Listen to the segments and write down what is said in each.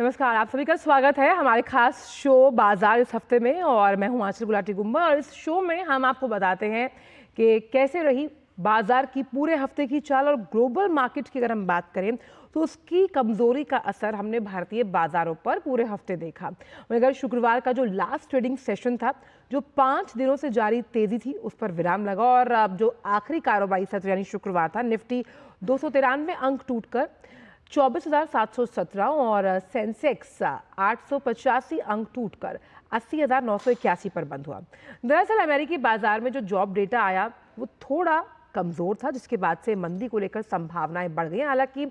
नमस्कार, आप सभी का स्वागत है हमारे खास शो बाजार इस हफ्ते में। और मैं हूं आंचल गुलाटी गुम्बा और इस शो में हम आपको बताते हैं कि कैसे रही बाजार की पूरे हफ्ते की चाल। और ग्लोबल मार्केट की अगर हम बात करें तो उसकी कमजोरी का असर हमने भारतीय बाजारों पर पूरे हफ्ते देखा। मगर शुक्रवार का जो लास्ट ट्रेडिंग सेशन था, जो 5 दिनों से जारी तेजी थी, उस पर विराम लगा। और अब जो आखिरी कारोबारी सत्र यानी शुक्रवार था, निफ्टी 293 अंक टूटकर 24,717 और सेंसेक्स 885 अंक टूटकर 80,981 पर बंद हुआ। दरअसल अमेरिकी बाजार में जो जॉब डेटा आया वो थोड़ा कमजोर था, जिसके बाद से मंदी को लेकर संभावनाएं बढ़ गई। हालांकि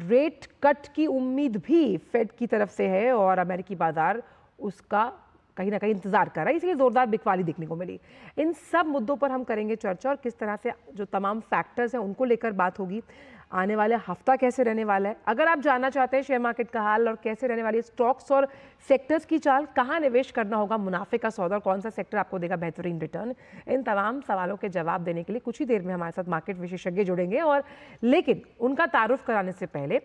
रेट कट की उम्मीद भी फेड की तरफ से है और अमेरिकी बाजार उसका कहीं ना कहीं इंतजार कर रहा है, इसलिए जोरदार बिकवाली देखने को मिली। इन सब मुद्दों पर हम करेंगे चर्चा और किस तरह से जो तमाम फैक्टर्स हैं उनको लेकर बात होगी। आने वाले हफ्ता कैसे रहने वाला है, अगर आप जानना चाहते हैं शेयर मार्केट का हाल और कैसे रहने वाली स्टॉक्स और सेक्टर्स की चाल, कहाँ निवेश करना होगा मुनाफे का सौदा और कौन सा सेक्टर आपको देगा बेहतरीन रिटर्न, इन तमाम सवालों के जवाब देने के लिए कुछ ही देर में हमारे साथ मार्केट विशेषज्ञ जुड़ेंगे। और लेकिन उनका तारुफ कराने से पहले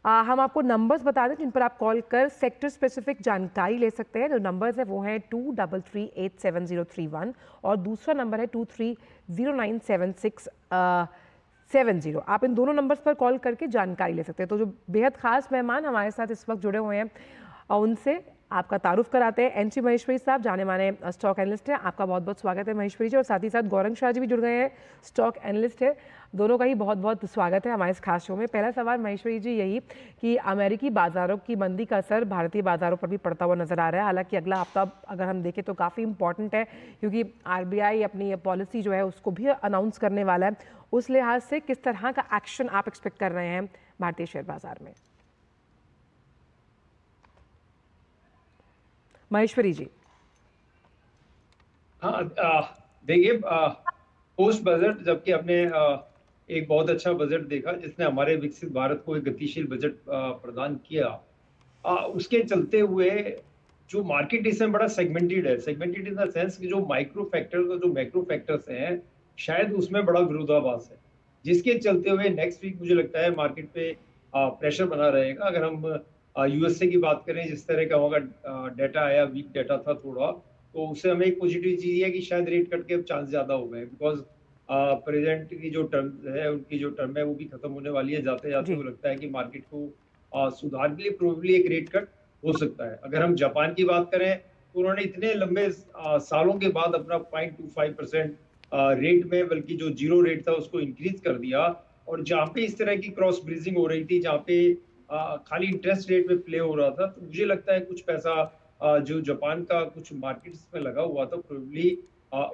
हम आपको नंबर्स बता दें जिन पर आप कॉल कर सेक्टर स्पेसिफिक जानकारी ले सकते हैं। जो नंबर्स है वो हैं 23387031 और दूसरा नंबर है 23097670। आप इन दोनों नंबर्स पर कॉल करके जानकारी ले सकते हैं। तो जो बेहद खास मेहमान हमारे साथ इस वक्त जुड़े हुए हैं उनसे आपका तारुफ कराते हैं। एनसी महेश्वरी साहब, जाने माने स्टॉक एनालिस्ट हैं, आपका बहुत बहुत स्वागत है महेश्वरी जी। और साथ ही साथ गौरंग शाह जी भी जुड़ गए हैं, स्टॉक एनालिस्ट है। दोनों का ही बहुत बहुत स्वागत है हमारे इस खास शो में। पहला सवाल महेश्वरी जी यही कि अमेरिकी बाजारों की मंदी का असर भारतीय बाजारों पर भी पड़ता हुआ नजर आ रहा है। हालांकि अगला हफ्ता अगर हम देखें तो काफ़ी इंपॉर्टेंट है, क्योंकि आरबीआई अपनी पॉलिसी जो है उसको भी अनाउंस करने वाला है। उस लिहाज से किस तरह का एक्शन आप एक्सपेक्ट कर रहे हैं भारतीय शेयर बाजार में? महेश्वरी जी। हाँ, देखिए, पोस्ट बजट जबकि हमने एक बहुत अच्छा बजट देखा जिसने हमारे विकसित भारत को एक गतिशील बजट प्रदान किया। उसके चलते हुए जो मार्केट इसमें बड़ा सेगमेंटेड है, सेगमेंटेड इन द सेंस कि जो माइक्रो फैक्टर्स और जो मैक्रो फैक्टर्स हैं, शायद उसमें बड़ा विरोधाभास है, जिसके चलते हुए नेक्स्ट वीक मुझे लगता है मार्केट पे प्रेशर बना रहेगा। अगर हम यूएसए की बात करें, जिस तरह का वहाँ डेटा आया, वीक डेटा था थोड़ा, तो उससे हमें एक पॉजिटिव चीज है कि शायद रेट कट के अब चांस ज्यादा हो गए, बिकॉज प्रेजेंट की जो टर्म है, उनकी जो टर्म है वो भी खत्म होने वाली है। जाते जाते जी। वो लगता है कि मार्केट को सुधार के लिए प्रोबेबली एक रेट कट हो सकता है। अगर हम जापान की बात करें तो उन्होंने इतने लंबे सालों के बाद अपना 0.25% रेट में, बल्कि जो जीरो रेट था उसको इंक्रीज कर दिया। और जहाँ पे इस तरह की क्रॉस ब्रीजिंग हो रही थी, जहाँ पे खाली इंटरेस्ट रेट पे प्ले हो रहा था, तो मुझे लगता है कुछ पैसा जो जापान का कुछ मार्केट्स में लगा हुआ था, probably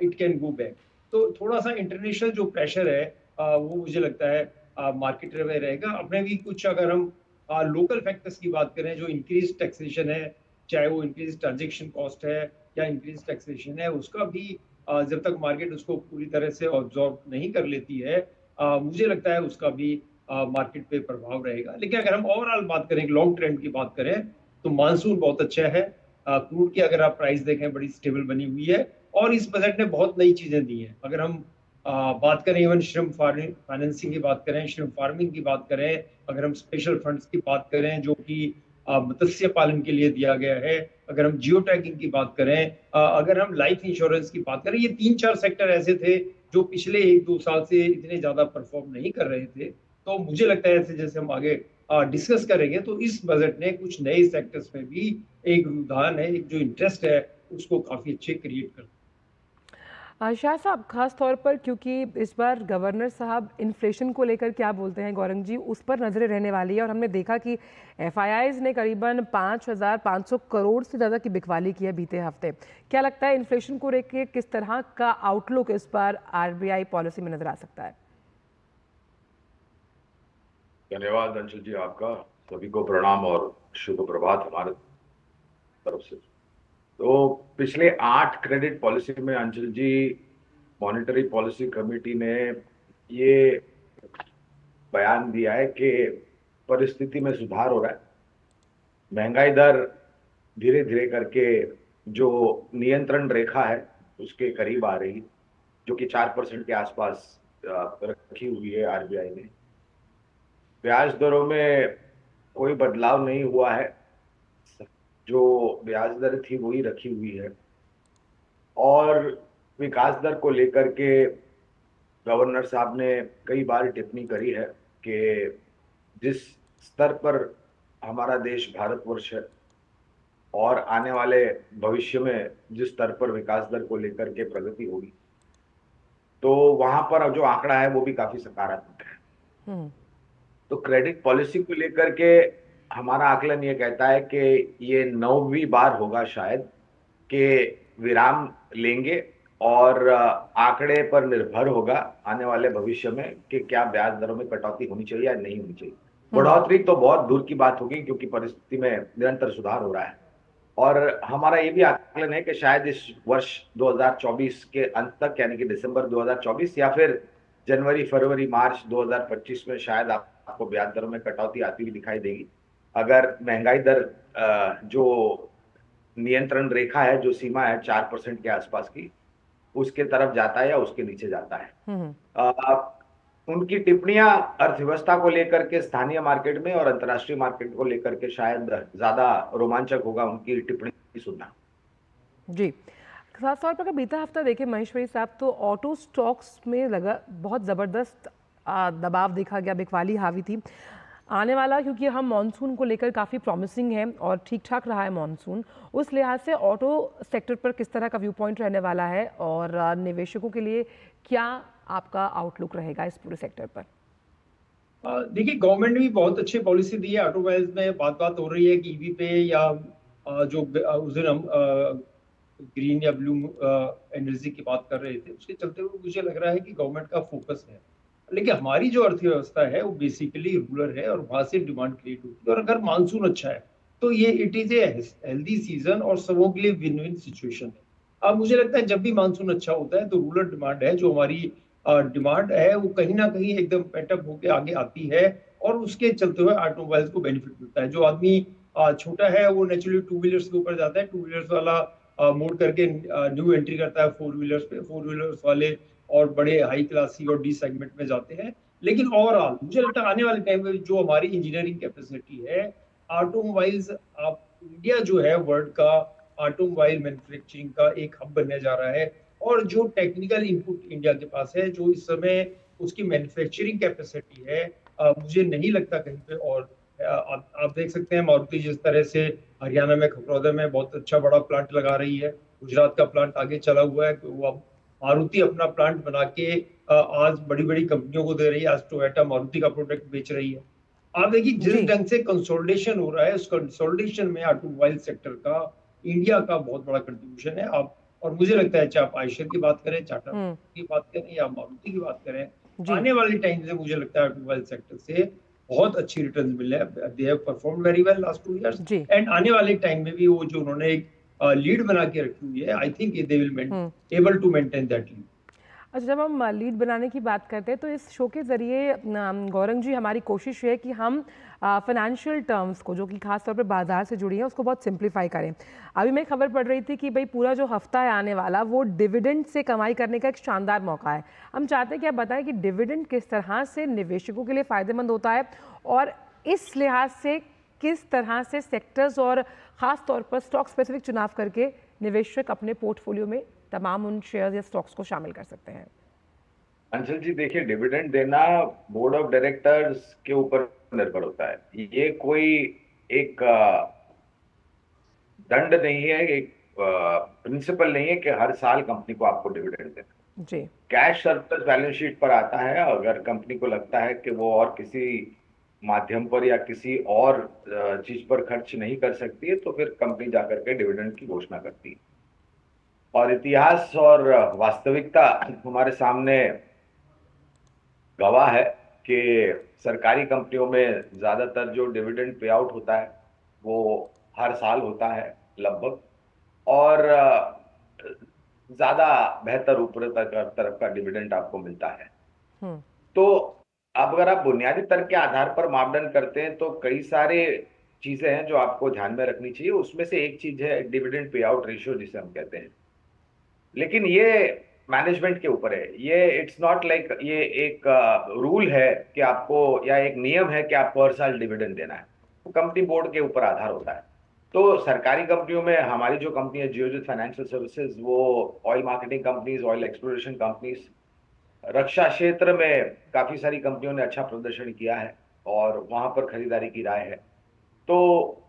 it can go back. तो थोड़ा सा इंटरनेशनल जो प्रेशर है वो मुझे लगता है मार्केट में रहेगा। अपने भी कुछ अगर हम लोकल फैक्टर्स की बात करें, जो इंक्रीज टैक्सेशन है, चाहे वो इंक्रीज ट्रांजेक्शन कॉस्ट है या इंक्रीज टैक्सेशन है, उसका भी जब तक मार्केट उसको पूरी तरह से ऑब्जॉर्व नहीं कर लेती है, मुझे लगता है उसका भी मार्केट पे प्रभाव रहेगा। लेकिन अगर हम ओवरऑल बात करें, लॉन्ग ट्रेंड की बात करें, तो मानसून बहुत अच्छा है। क्रूड की अगर आप प्राइस देखें, बड़ी स्टेबल बनी हुई है। और इस बजट ने बहुत नई चीजें दी हैं। अगर हम बात करें, इवन श्रम फाइनेंसिंग की बात करें, श्रम फार्मिंग की बात करें, अगर हम स्पेशल फंड्स की बात करें जो कि मत्स्य पालन के लिए दिया गया है, अगर हम जियो टैगिंग की बात करें, अगर हम लाइफ इंश्योरेंस की बात करें, ये 3-4 सेक्टर ऐसे थे जो पिछले 1-2 साल से इतने ज्यादा परफॉर्म नहीं कर रहे थे। तो मुझे लगता है ऐसे जैसे हम आगे डिस्कस करेंगे, तो इस बजट ने कुछ नए सेक्टर्स में भी एक रुझान है, एक जो इंटरेस्ट है उसको काफी अच्छे क्रिएट कर। शाह साहब, खास तौर पर क्योंकि इस बार गवर्नर साहब इन्फ्लेशन को लेकर क्या बोलते हैं गौरंग जी, उस पर नजरें रहने वाली है। और हमने देखा कि एफआईआईज ने करीबन 5,500 करोड़ से ज़्यादा की बिकवाली की है बीते हफ्ते। क्या लगता है इन्फ्लेशन को लेकर किस तरह का आउटलुक इस बार आरबीआई पॉलिसी में नजर आ सकता है? धन्यवाद अंशुल जी, आपका सभी को प्रणाम और शुभ प्रभात हमारे तरफ से। तो पिछले 8 क्रेडिट पॉलिसी में अंशुल जी, मॉनेटरी पॉलिसी कमेटी ने ये बयान दिया है कि परिस्थिति में सुधार हो रहा है। महंगाई दर धीरे धीरे करके जो नियंत्रण रेखा है उसके करीब आ रही, जो कि 4% के आसपास रखी हुई है आरबीआई ने। ब्याज दरों में कोई बदलाव नहीं हुआ है। जो ब्याज दर थी वही रखी हुई है। और विकास दर को लेकर के गवर्नर साहब ने कई बार टिप्पणी करी है कि जिस स्तर पर हमारा देश भारतवर्ष है और आने वाले भविष्य में जिस स्तर पर विकास दर को लेकर के प्रगति होगी, तो वहां पर अब जो आंकड़ा है वो भी काफी सकारात्मक है। तो क्रेडिट पॉलिसी को लेकर के हमारा आकलन ये कहता है कि ये 9वीं बार होगा शायद कि विराम लेंगे और आंकड़े पर निर्भर होगा आने वाले भविष्य में कि क्या ब्याज दरों में कटौती होनी चाहिए या नहीं होनी चाहिए। बढ़ोतरी तो बहुत दूर की बात होगी क्योंकि परिस्थिति में निरंतर सुधार हो रहा है। और हमारा ये भी आकलन है कि शायद इस वर्ष 2024 के अंत तक, यानी कि दिसंबर 2024 या फिर जनवरी, फरवरी, मार्च 2025 में शायद आपको ब्याज दरों में कटौती आती हुई दिखाई देगी। अगर महंगाई दर जो नियंत्रण रेखा है, जो सीमा है 4% के आसपास की, उसके तरफ जाता है या उसके नीचे जाता है। उनकी टिप्पणियां अर्थव्यवस्था को लेकर के स्थानीय मार्केट में और अंतर्राष्ट्रीय मार्केट को लेकर के शायद ज्यादा रोमांचक होगा उनकी टिप्पणी सुनना। जी, खास तौर पर अगर बीता हफ्ता देखें महेश्वरी साहब, तो ऑटो स्टॉक्स में लगा बहुत ज़बरदस्त दबाव देखा गया, बिकवाली हावी थी। आने वाला, क्योंकि हम मॉनसून को लेकर काफ़ी प्रॉमिसिंग है और ठीक ठाक रहा है मॉनसून, उस लिहाज से ऑटो सेक्टर पर किस तरह का व्यू पॉइंट रहने वाला है और निवेशकों के लिए क्या आपका आउटलुक रहेगा इस पूरे सेक्टर पर? देखिए, गवर्नमेंट ने भी बहुत अच्छी पॉलिसी दी है। ऑटोमोबाइल्स में बात हो रही है कि ईवी पे या जो उस दिन हम ग्रीन या ब्लू एनर्जी की बात कर रहे थे, उसके चलते हुए मुझे लग रहा है कि गवर्नमेंट का फोकस है। लेकिन हमारी जो अर्थव्यवस्था है वो बेसिकली रूरल है और वहां से डिमांड क्रिएट होती है। और अगर मानसून अच्छा है तो ये it is a healthy season और सबों के लिए विन विन सिचुएशन है। अब मुझे लगता है जब भी मानसून अच्छा होता है तो रूरल डिमांड है, जो हमारी डिमांड है, वो कहीं ना कहीं एकदम पेटअप होकर आगे आती है और उसके चलते हुए ऑटोमोबाइल्स को बेनिफिट मिलता है। जो आदमी छोटा है वो नेचुरली टू व्हीलर्स के ऊपर जाता है, टू व्हीलर्स वाला मोड़ करके न्यू एंट्री करता है फोर व्हीलर्स पे, फोर व्हीलर्स वाले और बड़े हाई क्लास सी और डी सेगमेंट में जाते हैं। लेकिन ओवरऑल मुझे लगता है आने वाले टाइम में जो हमारी इंजीनियरिंग कैपेसिटी है, ऑटोमोबाइल्स, आप इंडिया जो है वर्ल्ड का ऑटोमोबाइल मैन्युफैक्चरिंग का एक हब बनने जा रहा है। और जो टेक्निकल इनपुट इंडिया के पास है, जो इस समय उसकी मैन्युफैक्चरिंग कैपेसिटी है, मुझे नहीं लगता कहीं पे। और आप देख सकते हैं मारुति जिस तरह से हरियाणा में खकरौदा में बहुत अच्छा बड़ा प्लांट लगा रही है, गुजरात का प्लांट आगे चला हुआ है, वो अब मारुति अपना प्लांट बना के आज बड़ी बड़ी कंपनियों को दे रही है। आज टोयोटा मारुति का प्रोडक्ट बेच रही है। आप देखिए जिस ढंग से कंसोलिडेशन हो रहा है, उस कंसोलिडेशन में ऑटोमोबाइल सेक्टर का इंडिया का बहुत बड़ा कंट्रीब्यूशन है। आप, और मुझे लगता है चाहे आप आयशर की बात करें, टाटा की बात करें या मारुति की बात करें, आने वाले टाइम से मुझे लगता है ऑटोमोबाइल सेक्टर से बहुत अच्छी रिटर्न्स मिले हैं। They have performed very well last 2 years and आने वाले टाइम में भी वो जो उन्होंने एक लीड बना के रखी हुई है, I think they will able to maintain that lead. अच्छा, जब हम लीड बनाने की बात करते हैं तो इस शो के ज़रिए गौरंग जी, हमारी कोशिश है कि हम फाइनेंशियल टर्म्स को, जो कि खास तौर पर बाजार से जुड़ी हैं, उसको बहुत सिंप्लीफाई करें। अभी मैं खबर पढ़ रही थी कि भाई पूरा जो हफ्ता है आने वाला, वो डिविडेंड से कमाई करने का एक शानदार मौका है। हम चाहते हैं कि आप बताएं कि डिविडेंड किस तरह से निवेशकों के लिए फ़ायदेमंद होता है और इस लिहाज से किस तरह से सेक्टर्स और ख़ास तौर पर स्टॉक स्पेसिफिक चुनाव करके निवेशक अपने पोर्टफोलियो में तमाम उन शेयर्स या स्टॉक्स को शामिल कर सकते हैं। अंशल जी, देखिए, डिविडेंड देना बोर्ड ऑफ डायरेक्टर्स के ऊपर निर्भर होता है। ये कोई एक दंड नहीं है, एक प्रिंसिपल नहीं है कि हर साल कंपनी को आपको डिविडेंड देना। जी, कैश सरप्लस बैलेंस शीट पर आता है। अगर कंपनी को लगता है कि वो और किसी माध्यम पर या किसी और चीज पर खर्च नहीं कर सकती है, तो फिर कंपनी जाकर के डिविडेंड की घोषणा करती है। और इतिहास और वास्तविकता हमारे सामने गवाह है कि सरकारी कंपनियों में ज्यादातर जो डिविडेंड पे आउट होता है वो हर साल होता है लगभग, और ज्यादा बेहतर ऊपर तरफ का डिविडेंड आपको मिलता है। तो अब अगर आप बुनियादी तर्क के आधार पर मापदंड करते हैं तो कई सारे चीजें हैं जो आपको ध्यान में रखनी चाहिए। उसमें से एक चीज है डिविडेंड पे आउट रेशियो, जिसे हम कहते हैं। लेकिन ये मैनेजमेंट के ऊपर है। ये इट्स नॉट लाइक ये एक रूल है कि आपको, या एक नियम है कि आपको हर साल डिविडेंड देना है। कंपनी बोर्ड के ऊपर आधार होता है। तो सरकारी कंपनियों में हमारी जो कंपनी है जियोजित फाइनेंशियल सर्विसेज, वो oil marketing companies, oil exploration companies, रक्षा क्षेत्र में काफी सारी कंपनियों ने अच्छा प्रदर्शन किया है और वहां पर खरीदारी की राय है। तो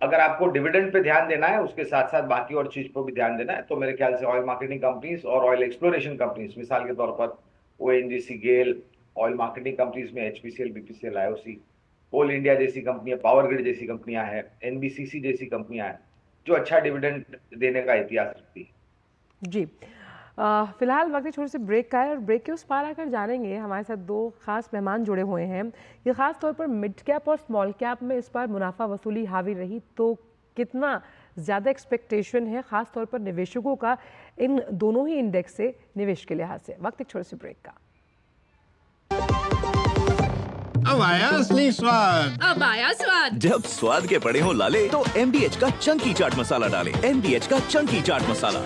अगर आपको डिविडेंड पे ध्यान देना है, उसके साथ साथ बाकी और चीज पर भी ध्यान देना है, तो मेरे ख्याल से ऑयल मार्केटिंग कंपनीज और ऑयल एक्सप्लोरेशन कंपनीज, मिसाल के तौर पर ओएनजीसी, गेल, ऑयल मार्केटिंग कंपनीज में एचपीसीएल, बीपीसीएल, आईओसी, कोल इंडिया जैसी कंपनियां, पावर ग्रिड जैसी कंपनियां हैं, एनबीसीसी जैसी कंपनियां हैं, जो अच्छा डिविडेंड देने का इतिहास रखती है। जी, फिलहाल वक्त एक छोटे से ब्रेक का है और ब्रेक के उस पार आकर जानेंगे, हमारे साथ दो खास मेहमान जुड़े हुए हैं। ये खास तौर पर मिड कैप और स्मॉल कैप में इस बार मुनाफा वसूली हावी रही, तो कितना ज़्यादा एक्सपेक्टेशन है खास तौर पर निवेशकों का इन दोनों ही इंडेक्स से निवेश के लिहाज से। वक्त एक छोटे से ब्रेक का। अब आया असली स्वाद। अब आया स्वाद। जब स्वाद के पड़े हो लाले तो MDH का चंकी चाट मसाला डालें। MDH का चंकी चाट मसाला।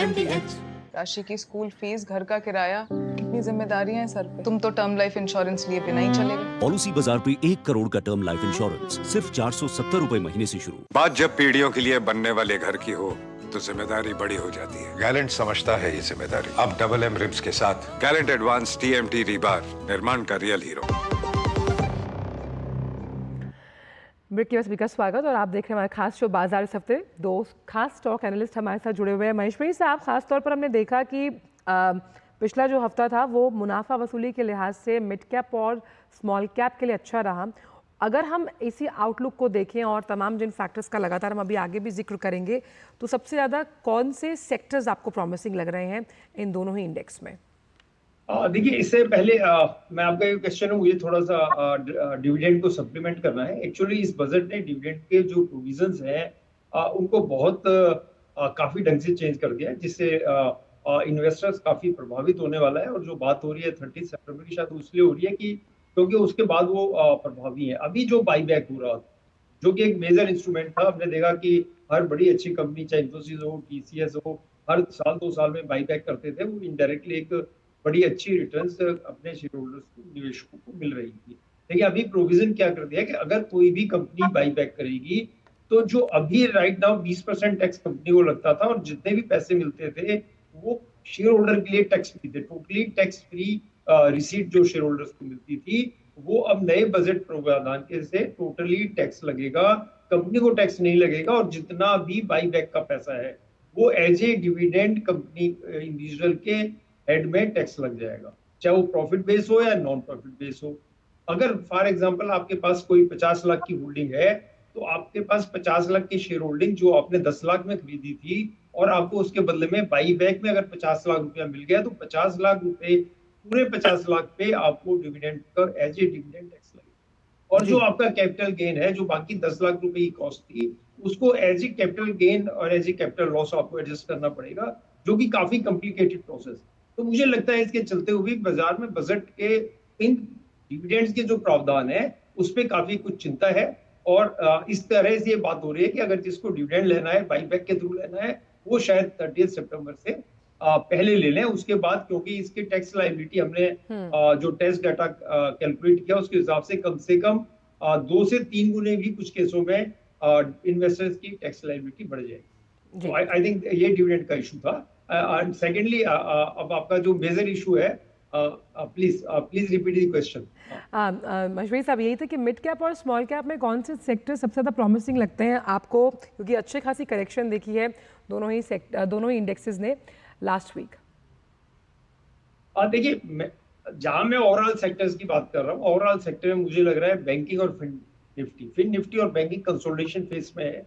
MDH। राशि की स्कूल फीस, घर का किराया, कितनी जिम्मेदारियां हैं सर पे। तुम तो टर्म लाइफ इंश्योरेंस लिए बिना ही चलेगा। पॉलिसी बाजार पे 1 करोड़ का टर्म लाइफ इंश्योरेंस सिर्फ 470 रुपए महीने से शुरू। बात जब पीढ़ियों के लिए बनने वाले घर की हो तो जिम्मेदारी बड़ी हो जाती है। गैलेंट समझता है ये जिम्मेदारी। अब डबल M रिब्स के साथ गैलेंट एडवांस TMT रीबार, निर्माण का रियल हीरो। ब्रेक के बाद सभी का स्वागत और आप देख रहे हैं हमारे खास शो बाजार इस हफ्ते। दो खास स्टॉक एनालिस्ट हमारे साथ जुड़े हुए हैं। महेश्वरी साहब, खास तौर पर हमने देखा कि पिछला जो हफ्ता था वो मुनाफा वसूली के लिहाज से मिड कैप और स्मॉल कैप के लिए अच्छा रहा। अगर हम इसी आउटलुक को देखें और तमाम जिन फैक्टर्स का लगातार हम अभी आगे भी जिक्र करेंगे, तो सबसे ज़्यादा कौन से सेक्टर्स आपको प्रॉमिसिंग लग रहे हैं इन दोनों ही इंडेक्स में? देखिए, इससे पहले मैं आपका एक क्वेश्चन है, मुझे थोड़ा सा डिविडेंड को सप्लीमेंट करना है। एक्चुअली इस बजट ने डिविडेंड के जो प्रोविजंस हैं उनको बहुत काफी ढंग से चेंज कर दिया है, जिससे इन्वेस्टर्स काफी प्रभावित होने वाला है। और जो बात हो रही है 30 सितंबर की, शायद इसलिए हो रही है कि क्योंकि उसके बाद वो प्रभावी है। अभी जो बाईबैक हो रहा था, जो कि एक मेजर इंस्ट्रूमेंट था, हमने देखा कि हर बड़ी अच्छी कंपनी, चाहे इन्फोसिस हो, TCS हो, हर साल 2 साल में बाईबैक करते थे। वो इनडायरेक्टली एक बड़ी अच्छी रिटर्न्स अपने शेयर होल्डर्स को, निवेशकों को मिल रही थी। लेकिन अभी प्रोविजन क्या कर दिया कि अगर कोई भी कंपनी बाईबैक करेगी तो जो अभी राइट नाउ 20% टैक्स कंपनी को लगता था और जितने भी पैसे मिलते थे वो शेयर होल्डर के लिए टैक्स फ्री थे, टोटली टैक्स फ्री रिसीट जो शेयर होल्डर्स को मिलती थी, वो अब नए बजट प्रावधान के से टोटली टैक्स लगेगा, कंपनी को टैक्स नहीं लगेगा। और जितना भी बाईबैक का पैसा है वो as a dividend company individual के हेड में टैक्स लग जाएगा, चाहे वो प्रॉफिट बेस हो या नॉन प्रॉफिट बेस हो। अगर फॉर एग्जांपल आपके पास कोई 50 लाख की होल्डिंग है, तो आपके पास 50 लाख की शेयर होल्डिंग जो आपने 10 लाख में खरीदी थी और आपको उसके बदले में बाईबैक में अगर 50 लाख रुपया मिल गया, तो 50 लाख रुपए, पूरे 50 लाख पे आपको डिविडेंड का एज ए डिविडेंड टैक्स लगेगा। और जो आपका कैपिटल गेन है, जो बाकी 10 लाख रुपए की कॉस्ट थी, उसको एज ए कैपिटल गेन और एज ए कैपिटल लॉस आपको एडजस्ट करना पड़ेगा, जो कि काफी कॉम्प्लिकेटेड प्रोसेस। तो मुझे लगता है इसके चलते हुए बाजार में बजट के इन डिविडेंड्स के जो प्रावधान है उस पर काफी कुछ चिंता है। और इस तरह से ये बात हो रही है कि अगर जिसको डिविडेंड लेना है, बाईबैक के थ्रू लेना है, वो शायद 30 सितंबर से पहले ले लें। उसके बाद, क्योंकि इसकी टैक्स लायबिलिटी हमने जो टैक्स डाटा कैलकुलेट किया उसके हिसाब से कम 2 से 3 गुने भी कुछ केसों में इन्वेस्टर्स की टैक्स लायबिलिटी बढ़ जाएगी। तो आई थिंक ये डिविडेंड का इशू था। सेकेंडली, अब आपका जो मेजर इशू है, प्लीज रिपीट द क्वेश्चन। मशहूर साहब, यही था कि मिड कैप और स्मॉल कैप में कौन से सेक्टर सबसे ज़्यादा प्रॉमिसिंग लगते हैं आपको, क्योंकि अच्छी खासी करेक्शन देखी है दोनों ही इंडेक्सेस ने लास्ट वीक। देखिए, जहां मैं ओवरऑल सेक्टर्स की बात कर रहा हूँ, ओवरऑल सेक्टर में मुझे लग रहा है बैंकिंग और फिन निफ्टी और बैंकिंग कंसोलिडेशन फेज में है।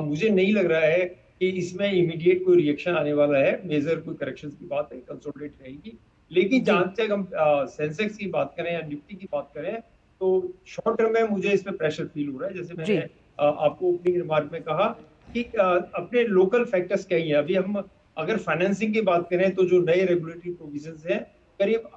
मुझे नहीं लग रहा है कि इसमें इमीडिएट कोई रिएक्शन आने वाला है, मेजर कोई करेक्शन की बात है, कंसोलिडेट रहेगी। लेकिन जहां तक हम सेंसेक्स की बात करें या निफ्टी की बात करें, तो शॉर्ट टर्म में मुझे इसमें प्रेशर फील हो रहा है। जैसे मैंने आपको ओपनिंग रिमार्क में कहा कि अपने लोकल फैक्टर्स क्या ही है। अभी हम अगर फाइनेंसिंग की बात करें तो जो नए रेगुलेटरी प्रोविजंस हैं, करीब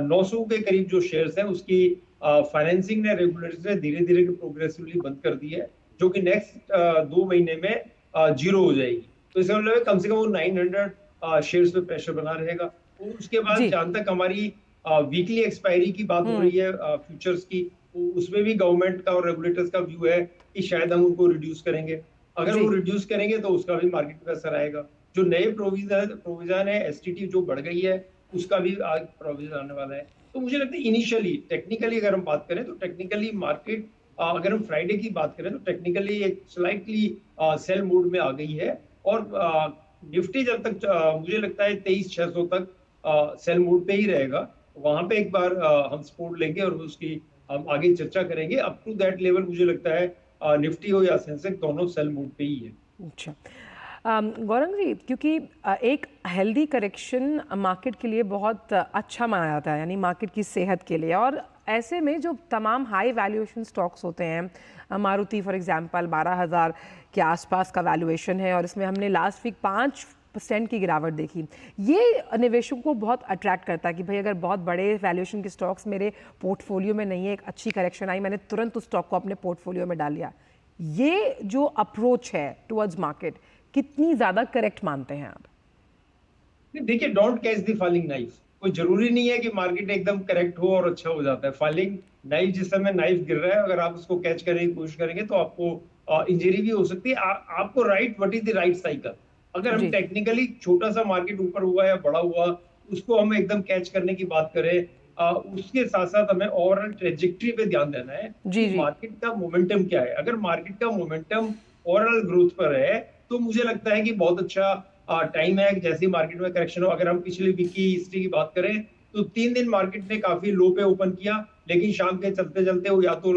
900 के करीब जो शेयर्स हैं उसकी फाइनेंसिंग ने रेगुलेटरी ने धीरे धीरे प्रोग्रेसिवली बंद कर दी है, जो कि नेक्स्ट 2 महीने में जीरो हो जाएगी। तो इसका मतलब कम से कम वो 900 शेयर्स पे प्रेशर बना रहेगा। तो उसके बाद जहां तक हमारी वीकली एक्सपायरी की बात हो रही है फ्यूचर्स की, उसमें भी गवर्नमेंट का और रेगुलेटर्स का व्यू है कि शायद हम उनको रिड्यूस करेंगे। अगर वो रिड्यूस करेंगे तो उसका भी मार्केट पे असर आएगा। जो नए प्रोविजन है एसटीटी जो बढ़ गई है उसका भी आज प्रोविजन आने वाला है। तो मुझे लगता है इनिशियली टेक्निकली अगर हम बात करें तो टेक्निकली मार्केट अगर हम फ्राइडे की बात करें तो टेक्निकली एक स्लाइटली सेल मोड में आ गई है और निफ्टी जब तक मुझे लगता है 23,600 तक सेल मोड पे ही रहेगा। वहां पे एक बार हम सपोर्ट लेंगे और उसकी हम आगे चर्चा करेंगे। अप टू दैट लेवल मुझे लगता है निफ्टी हो या सेंसेक्स दोनों सेल मोड पे ही है। अच्छा गौरंग जी, क्योंकि एक हेल्दी करेक्शन मार्केट के लिए बहुत अच्छा माना जाता है, यानी मार्केट की सेहत के लिए, और ऐसे में जो तमाम हाई वैल्यूएशन स्टॉक्स होते हैं, मारुति फॉर एग्जांपल 12,000 के आसपास का वैल्यूएशन है और इसमें हमने लास्ट वीक 5% की गिरावट देखी। ये निवेशकों को बहुत अट्रैक्ट करता है कि भाई अगर बहुत बड़े वैल्यूएशन के स्टॉक्स मेरे पोर्टफोलियो में नहीं है, एक अच्छी करेक्शन आई, मैंने तुरंत उस स्टॉक को अपने पोर्टफोलियो में डाल लिया। ये जो अप्रोच है टुवर्ड्स मार्केट कितनी ज्यादा करेक्ट मानते हैं आप? देखिए, don't catch the falling knife. कोई जरूरी नहीं है कि मार्केट एकदम करेक्ट हो और अच्छा हो जाता है। फॉलिंग नाइफ, जिस समय नाइफ गिर रहा है, अगर आप उसको कैच करने की कोशिश करेंगे तो आपको इंजरी भी हो सकती है। आपको what is the right cycle. अगर हम टेक्निकली छोटा सा मार्केट ऊपर हुआ या बड़ा हुआ उसको हम एकदम कैच करने की बात करें, उसके साथ साथ हमें ओवरऑल ट्रेजेक्टरी पे ध्यान देना है कि मार्केट का मोमेंटम क्या है। अगर मार्केट का मोमेंटम ओवरऑल ग्रोथ पर है तो मुझे लगता है कि बहुत अच्छा टाइम है जैसे मार्केट में करेक्शन हो। अगर हम पिछले वीक की हिस्ट्री की बात करें तो 3 दिन मार्केट ने काफी लो पे ओपन किया, लेकिन शाम के चलते चलते वो या तो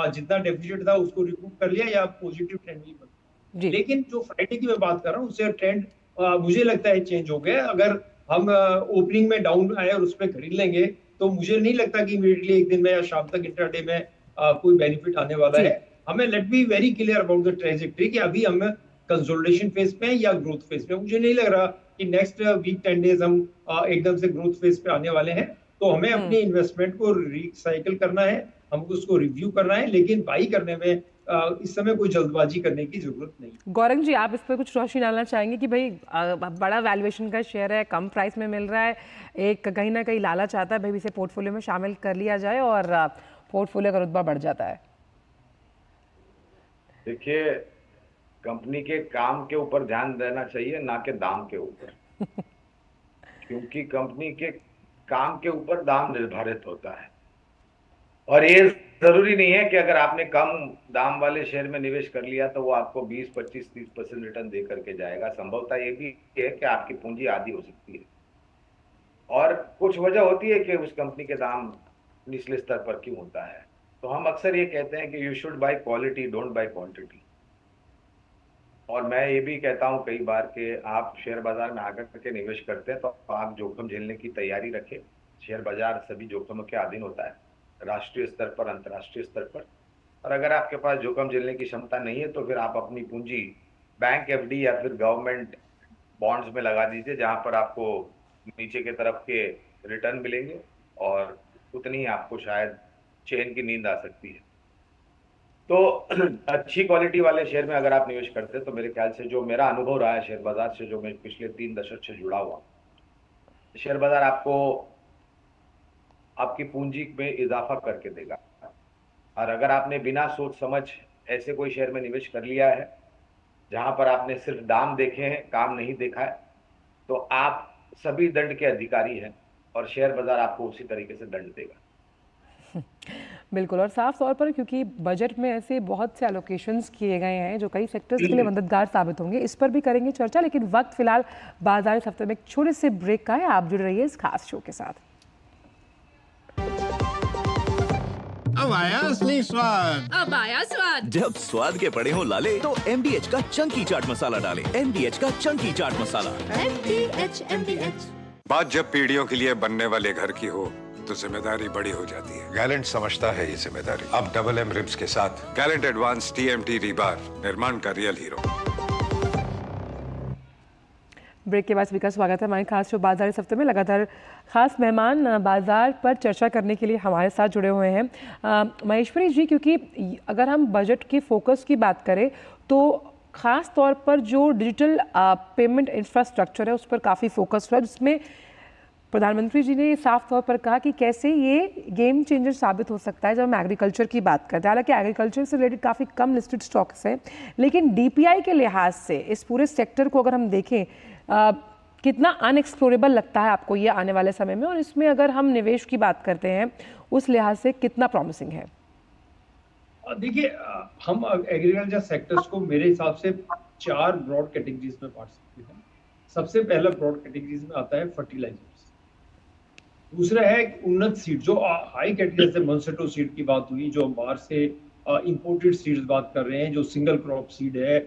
जितना डेफिसिट था उसको रिकूप कर लिया या पॉजिटिव ट्रेंड भी बन। लेकिन जो फ्राइडे की मैं बात कर रहा हूँ उससे ट्रेंड मुझे लगता है चेंज हो गया। अगर हम ओपनिंग में डाउन आए और उस पर खरीद लेंगे तो मुझे नहीं लगता कि इमीडिएटली एक दिन में या शाम तक इंट्राडे में कोई बेनिफिट आने वाला है। हमें let be very clear about the trajectory कि अभी हम कंसोलिडेशन फेज पे या ग्रोथ फेज पे। मुझे नहीं लग रहा कि नेक्स्ट वीक 10 डेज हम एकदम से ग्रोथ फेज पे आने वाले हैं। तो हमें अपनी इन्वेस्टमेंट को रिसाइकिल करना है, हमको उसको रिव्यू करना है, लेकिन बाई करने में इस समय कोई जल्दबाजी करने की जरूरत नहीं। गौरंग जी, आप इस पर कुछ रोशनी डालना चाहेंगे कि भाई बड़ा वैल्यूएशन का शेयर है, कम प्राइस में मिल रहा है, एक कहीं ना कहीं लालच आता है भाई इसे पोर्टफोलियो में शामिल कर लिया जाए और पोर्टफोलियो का रुतबा बढ़ जाता है? देखिए, कंपनी के काम के ऊपर ध्यान देना चाहिए, ना कि दाम के ऊपर। क्योंकि कंपनी के काम के ऊपर दाम निर्धारित होता है और ये जरूरी नहीं है कि अगर आपने कम दाम वाले शेयर में निवेश कर लिया तो वो आपको 20, 25, 30% रिटर्न दे करके जाएगा। संभवतः ये भी है कि आपकी पूंजी आधी हो सकती है और कुछ वजह होती है कि उस कंपनी के दाम निचले स्तर पर क्यों होता है। तो हम अक्सर ये कहते हैं कि you should buy quality, don't by quantity. और मैं ये भी कहता हूं कई बार कि आप शेयर बाजार में आकर करके निवेश करते हैं तो आप जोखिम झेलने की तैयारी रखें। शेयर बाजार सभी जोखिमों के अधीन होता है, राष्ट्रीय स्तर पर, अंतर्राष्ट्रीय स्तर पर। और अगर आपके पास जोखिम झेलने की क्षमता नहीं है तो फिर आप अपनी पूंजी बैंक एफडी या फिर गवर्नमेंट बॉन्ड्स में लगा दीजिए, जहां पर आपको नीचे की तरफ के रिटर्न मिलेंगे और उतनी ही आपको शायद चैन की नींद आ सकती है। तो अच्छी क्वालिटी वाले शेयर में अगर आप निवेश करते हैं तो मेरे ख्याल से जो मेरा अनुभव रहा है शेयर बाजार से, जो मैं पिछले 3 दशक से जुड़ा हुआ, शेयर बाजार आपको आपकी पूंजी में इजाफा करके देगा। और अगर आपने बिना सोच समझ ऐसे कोई शेयर में निवेश कर लिया है जहां पर आपने सिर्फ दाम देखे हैं, काम नहीं देखा है, तो आप सभी दंड के अधिकारी हैं और शेयर बाजार आपको उसी तरीके से दंड देगा। बिल्कुल, और साफ तौर पर क्योंकि बजट में ऐसे बहुत से एलोकेशंस किए गए हैं जो कई सेक्टर्स के लिए मददगार साबित होंगे, इस पर भी करेंगे चर्चा। लेकिन वक्त फिलहाल बाजार इस हफ्ते में एक छोटे से ब्रेक का है। आप जुड़ रहिए इस खास शो के साथ। अब आया असली स्वाद। अब आया स्वाद। जब स्वाद के पड़े हो लाले तो MDH का चंकी चाट मसाला डालें। MDH का चंकी चाट मसाला। MDH। बात जब पीढ़ियों के लिए बनने वाले घर की हो तो जिम्मेदारी बड़ी हो जाती है। गैलेंट समझता है ये जिम्मेदारी। अब डबल M रिब्स के साथ गैलेंट एडवांस TMT रीबार, निर्माण का रियल हीरो। ब्रेक के बाद स्पीकर स्वागत है हमारे खास शो बाजार इस हफ्ते में। लगातार खास मेहमान बाजार पर चर्चा करने के लिए हमारे साथ जुड़े हुए हैं। महेश्वरी जी, क्योंकि अगर हम बजट के फोकस की बात करें तो ख़ास तौर पर जो डिजिटल पेमेंट इंफ्रास्ट्रक्चर है उस पर काफ़ी फोकस हुआ है, जिसमें प्रधानमंत्री जी ने साफ तौर पर कहा कि कैसे ये गेम चेंजर साबित हो सकता है जब हम एग्रीकल्चर की बात करते हैं। हालांकि एग्रीकल्चर से रिलेटेड काफ़ी कम लिस्टेड स्टॉक्स हैं, लेकिन डीपीआई के लिहाज से इस पूरे सेक्टर को अगर हम देखें, कितना अनएक्सप्लोरेबल लगता है आपको ये आने वाले समय में, और इसमें अगर हम निवेश की बात करते हैं उस लिहाज से कितना प्रॉमिसिंग है? देखिए, हम एग्रीकल्चर सेक्टर्स को मेरे हिसाब से 4 ब्रॉड कैटेगरीज में बांट सकते हैं। सबसे पहला ब्रॉड कैटेगरीज में आता है फर्टिलाइजर्स, दूसरा है उन्नत सीड जो हाई कैटेगरी, जैसे मोंसेटो सीड की बात हुई, जो हम बाहर से इंपोर्टेड सीड्स बात कर रहे हैं, जो सिंगल क्रॉप सीड है,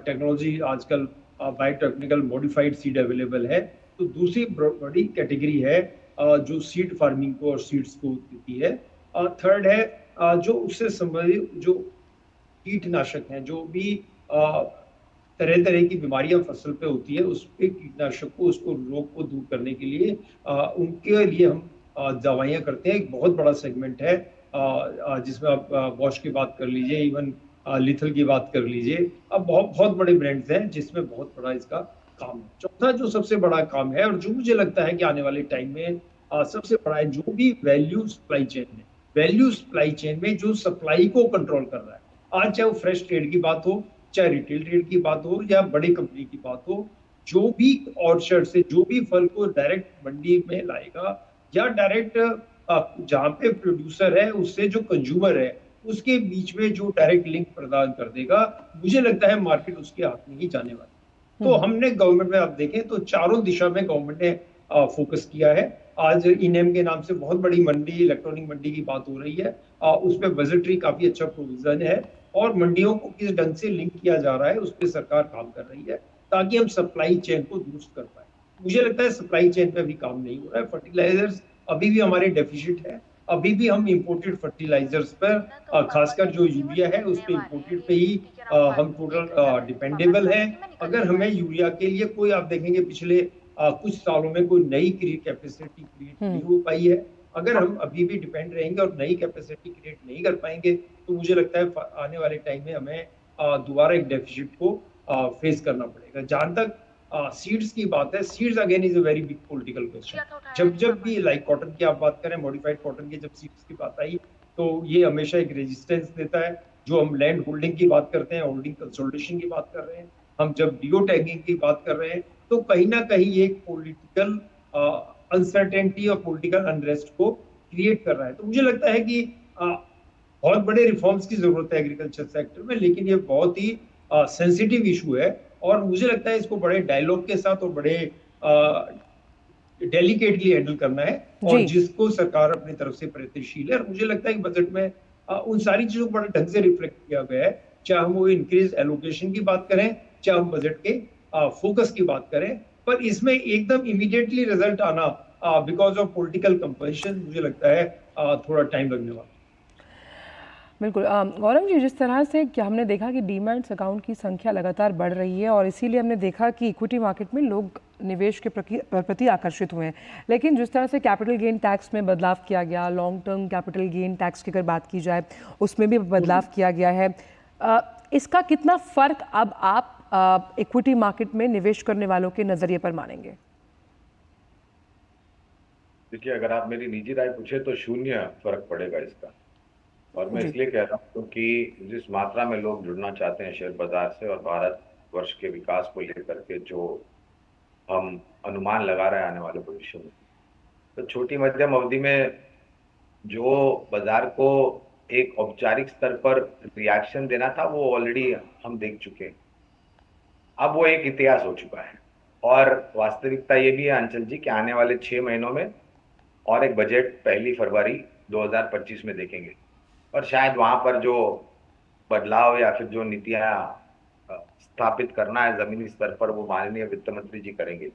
टेक्नोलॉजी आजकल बायोटेक्निकल मॉडिफाइड सीड अवेलेबल है। तो दूसरी बड़ी कैटेगरी है जो सीड फार्मिंग को और सीड्स को देती है। थर्ड है जो उससे संबंधित जो कीटनाशक हैं, जो भी तरह तरह की बीमारियां फसल पे होती है, उस पे कीटनाशक को, उसको रोग को दूर करने के लिए उनके लिए हम दवाइयां करते हैं। एक बहुत बड़ा सेगमेंट है जिसमें आप बॉश की बात कर लीजिए, इवन लिथल की बात कर लीजिए। अब बहुत बड़े ब्रांड्स हैं जिसमें बहुत बड़ा इसका काम है। चौथा जो सबसे बड़ा काम है और जो मुझे लगता है कि आने वाले टाइम में सबसे बड़ा है, जो भी वैल्यू सप्लाई चेन है, वैल्यू सप्लाई चेन में जो सप्लाई को कंट्रोल कर रहा है, आज चाहे वो फ्रेश ट्रेड की बात हो, चाहे रिटेल ट्रेड की बात हो, या बड़ी कंपनी की बात हो, जो भी ऑर्चर्ड से जो भी फल को डायरेक्ट मंडी में लाएगा या डायरेक्ट जहाँ पे प्रोड्यूसर है उससे जो कंज्यूमर है उसके बीच में जो डायरेक्ट लिंक प्रदान कर देगा, मुझे लगता है मार्केट उसके हाथ में ही जाने वाली। तो हमने गवर्नमेंट में आप देखें तो चारों दिशा में गवर्नमेंट ने फोकस किया है। आज इनेम के नाम से बहुत बड़ी मंडी, इलेक्ट्रॉनिक मंडी की बात हो रही है, उसमें बजटरी काफी अच्छा प्रोविजन है और मंडियों को किस ढंग से लिंक किया जा रहा है उस पर सरकार काम कर रही है ताकि हम सप्लाई चेन को दुरुस्त कर पाए। मुझे लगता है सप्लाई चेन पे अभी काम नहीं हो रहा है। फर्टिलाइजर्स अभी भी हमारे डेफिशिट है, अभी भी हम इंपोर्टेड फर्टिलाइजर्स पर खासकर जो यूरिया है उस पर इंपोर्टेड पे ही हम टोटल डिपेंडेबल है। अगर हमें यूरिया के लिए कोई, आप देखेंगे पिछले कुछ सालों में कोई नई कैपेसिटी क्रिएट नहीं हो पाई है। अगर हम अभी भी डिपेंड रहेंगे और नई कैपेसिटी क्रिएट नहीं कर पाएंगे तो मुझे लगता है आने वाले टाइम में हमें दोबारा एक डेफिसिट को फेस करना पड़ेगा। जहां तक सीड्स की बात है, seeds again is a very big political question. जब भी लाइक कॉटन की आप बात करें, मॉडिफाइड कॉटन की जब सीड्स की बात आई तो ये हमेशा एक रेजिस्टेंस देता है। जो हम लैंड होल्डिंग की बात करते हैं, होल्डिंग कंसोलिडेशन की बात कर रहे हैं, हम जब डिओ टैगिंग की बात कर रहे हैं, तो कहीं ना कहीं ये पॉलिटिकल अनसर्टेनिटी और पॉलिटिकल अनरेस्ट को क्रिएट कर रहा है। तो मुझे लगता है कि बहुत बड़े रिफॉर्म्स की जरूरत है एग्रीकल्चर सेक्टर में, लेकिन ये बहुत ही सेंसिटिव इशू है और मुझे लगता है इसको बड़े डायलॉग के साथ और बड़े डेलिकेटली हैंडल करना है और जिसको सरकार अपनी तरफ से प्रयत्नशील है। और मुझे लगता है कि बजट में उन सारी चीजों को बड़े ढंग से रिफ्लेक्ट किया गया है, चाहे हम वो इंक्रीज एलोकेशन की बात करें, चाहे हम बजट के फोकस की बात करें, पर इसमें एकदम इमीडिएटली रिजल्ट आना बिकॉज ऑफ पॉलिटिकल कंपल्शन मुझे लगता है थोड़ा टाइम लगने वाला। बिल्कुल गौरव जी, जिस तरह से क्या हमने देखा कि डीमैट्स अकाउंट की संख्या लगातार बढ़ रही है और इसीलिए हमने देखा कि इक्विटी मार्केट में लोग निवेश के प्रति आकर्षित हुए हैं, लेकिन जिस तरह से कैपिटल गेन टैक्स में बदलाव किया गया, long term capital gain tax की अगर बात की जाए उसमें भी बदलाव किया गया है, इसका कितना फ़र्क अब आप इक्विटी मार्केट में निवेश करने वालों के नज़रिए पर मानेंगे? देखिए, अगर आप मेरी निजी राय पूछे तो शून्य फर्क पड़ेगा इसका। और मैं इसलिए कह रहा हूँ क्योंकि जिस मात्रा में लोग जुड़ना चाहते हैं शेयर बाजार से और भारत वर्ष के विकास को लेकर के जो हम अनुमान लगा रहे हैं आने वाले भविष्य में, तो छोटी मध्यम अवधि में जो बाजार को एक औपचारिक स्तर पर रिएक्शन देना था वो ऑलरेडी हम देख चुके हैं। अब वो एक इतिहास हो चुका है और वास्तविकता ये भी है अंचल जी कि आने वाले 6 महीनों में और एक बजट 1 फरवरी 2025 में देखेंगे और शायद वहां पर जो बदलाव या फिर जो नीतियां स्थापित करना है जमीनी स्तर पर वो माननीय वित्त मंत्री जी करेंगे।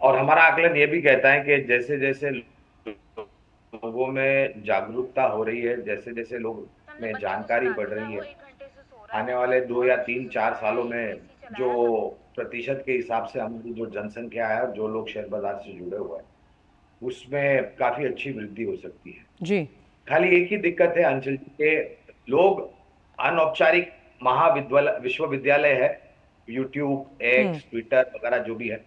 और हमारा आकलन ये भी कहता है कि जैसे जैसे लोगों में जागरूकता हो रही है, जैसे जैसे लोग में जानकारी बढ़ रही है, आने वाले 2 या 3-4 सालों में जो प्रतिशत के हिसाब से हमारी जो जनसंख्या है और जो लोग शेयर बाजार से जुड़े हुए हैं उसमें काफी अच्छी वृद्धि हो सकती है जी। खाली एक ही दिक्कत है अंचल जी के लोग अनौपचारिक विश्वविद्यालय है, यूट्यूब, एक्स, ट्विटर वगैरह जो भी है,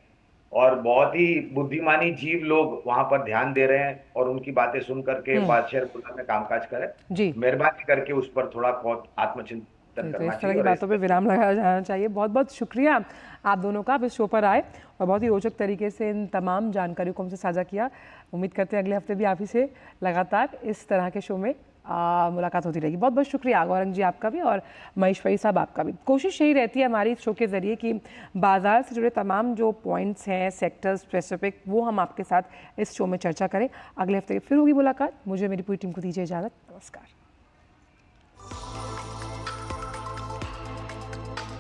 और बहुत ही बुद्धिमानी जीव लोग वहां पर ध्यान दे रहे हैं और उनकी बातें सुन करके बादशाहपुरा में कामकाज करें। जी मेहरबानी करके उस पर थोड़ा बहुत आत्मचिंतन तो करना इस तरह चाहिए की और बातों पे विराम लगाया जाना चाहिए। बहुत बहुत शुक्रिया आप दोनों का, आप इस शो पर आए और बहुत ही रोचक तरीके से इन तमाम जानकारियों को हमसे साझा किया। उम्मीद करते हैं अगले हफ्ते भी आप ही से लगातार इस तरह के शो में मुलाकात होती रहेगी। बहुत बहुत शुक्रिया गौरंग जी आपका भी और महेश्वरी साहब आपका भी। कोशिश यही रहती है हमारी इस शो के ज़रिए कि बाज़ार से जुड़े तमाम जो पॉइंट्स हैं सेक्टर स्पेसिफिक वो हम आपके साथ इस शो में चर्चा करें। अगले हफ्ते फिर होगी मुलाकात। मुझे मेरी पूरी टीम को दीजिए इजाज़त। नमस्कार।